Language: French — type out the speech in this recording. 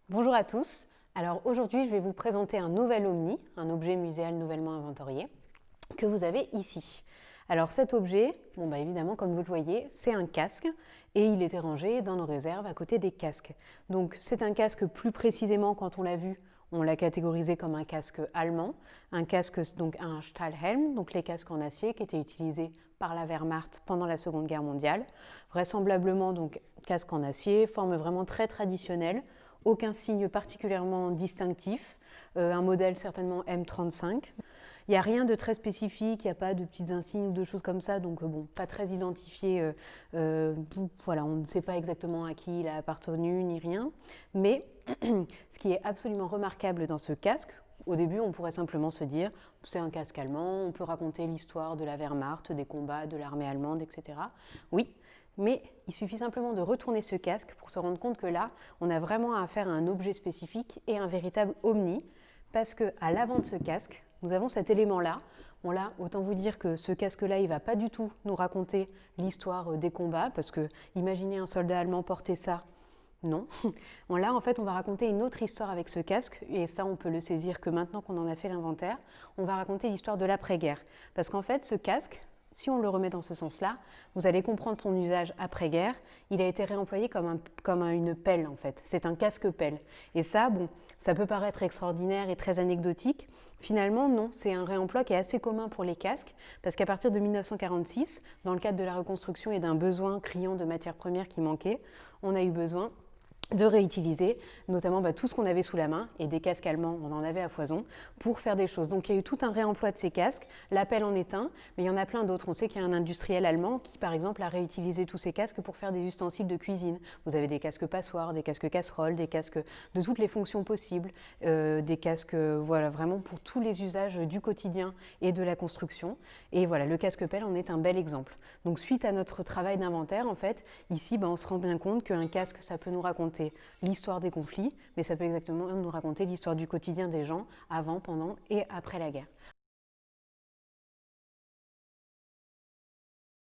Bonjour à tous. Alors aujourd'hui, je vais vous présenter un nouvel Omni, un objet muséal nouvellement inventorié, que vous avez ici. Alors cet objet, évidemment, comme vous le voyez, c'est un casque et il était rangé dans nos réserves à côté des casques. Donc c'est un casque, plus précisément, quand on l'a vu, on l'a catégorisé comme un casque allemand, un casque, donc un Stahlhelm, donc les casques en acier qui étaient utilisés par la Wehrmacht pendant la Seconde Guerre mondiale. Vraisemblablement, donc casque en acier, forme vraiment très traditionnelle, aucun signe particulièrement distinctif, un modèle certainement M35. Il n'y a rien de très spécifique, il n'y a pas de petites insignes ou de choses comme ça, donc pas très identifié. Voilà, on ne sait pas exactement à qui il a appartenu ni rien. Mais ce qui est absolument remarquable dans ce casque, au début, on pourrait simplement se dire c'est un casque allemand, on peut raconter l'histoire de la Wehrmacht, des combats de l'armée allemande, etc. Oui, mais il suffit simplement de retourner ce casque pour se rendre compte que là, on a vraiment affaire à un objet spécifique et un véritable omni, parce qu'à l'avant de ce casque, nous avons cet élément-là. Bon là, autant vous dire que ce casque-là, il ne va pas du tout nous raconter l'histoire des combats, parce que imaginez un soldat allemand porter ça. Non. Bon, là, en fait, on va raconter une autre histoire avec ce casque, et ça, on peut le saisir que maintenant qu'on en a fait l'inventaire. On va raconter l'histoire de l'après-guerre. Parce qu'en fait, ce casque, si on le remet dans ce sens-là, vous allez comprendre son usage après-guerre. Il a été réemployé comme une pelle, en fait. C'est un casque-pelle. Et ça, bon, ça peut paraître extraordinaire et très anecdotique. Finalement, non, c'est un réemploi qui est assez commun pour les casques, parce qu'à partir de 1946, dans le cadre de la reconstruction et d'un besoin criant de matières premières qui manquait, on a eu besoin de réutiliser notamment tout ce qu'on avait sous la main, et des casques allemands, on en avait à foison, pour faire des choses. Donc il y a eu tout un réemploi de ces casques, l'appel en est un, mais il y en a plein d'autres. On sait qu'il y a un industriel allemand qui, par exemple, a réutilisé tous ces casques pour faire des ustensiles de cuisine. Vous avez des casques passoires, des casques casseroles, des casques de toutes les fonctions possibles, des casques voilà, vraiment pour tous les usages du quotidien et de la construction. Et voilà, le casque-pelle en est un bel exemple. Donc suite à notre travail d'inventaire, en fait, ici, on se rend bien compte qu'un casque, ça peut nous raconter l'histoire des conflits, mais ça peut exactement nous raconter l'histoire du quotidien des gens avant, pendant et après la guerre.